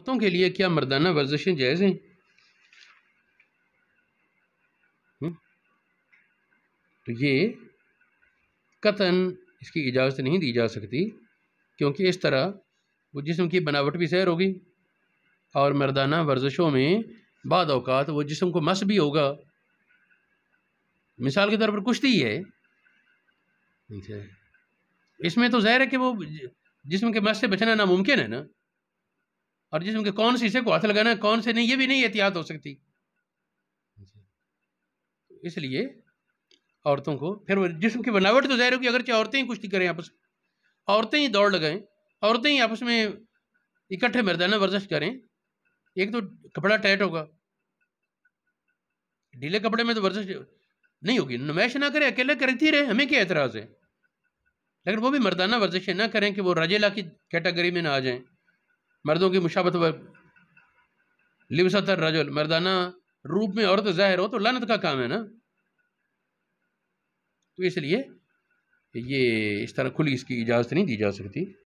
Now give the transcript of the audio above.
عورتوں کے لیے کیا مردانہ ورزشیں جائز ہیں؟ تو یہ قطعاً اس کی اجازت نہیں دی جا سکتی، کیونکہ اس طرح وہ جسم کی بناوٹ بھی سیر ہوگی، اور مردانہ ورزشوں میں بعض اوقات وہ جسم کو مس بھی ہوگا۔ مثال کے طور پر کشتی ہے، اس میں تو ظاہر ہے کہ وہ جسم کے مس سے بچنا ناممکن ہے نا، اور جسم کے کون سے حصے کو ہاتھ لگانا ہے کون سے نہیں، یہ بھی نہیں احتیاط ہو سکتی۔ اس لیے عورتوں کو پھر وہ جسم کی بناوٹ تو ظاہر ہوگی، اگرچہ عورتیں ہی کشتی کریں آپس میں، عورتیں ہی دوڑ لگائیں، عورتیں ہی آپس میں اکٹھے مردانہ ورزش کریں، ایک تو کپڑا ٹائٹ ہوگا، ڈھیلے کپڑے میں تو ورزش نہیں ہوگی، نمائش نہ کرے، اکیلے کرتی رہے، ہمیں کیا اعتراض ہے، لیکن وہ بھی مردانہ ورزشیں نہ کریں کہ وہ رجلا کی کیٹیگری میں نہ آ جائیں، مردوں کی مشابہت لبست الرجل، مردانہ روپ میں عورت ظاہر ہو تو لعنت کا کام ہے نا۔ تو اس لیے یہ اس طرح کھلی اس کی اجازت نہیں دی جا سکتی۔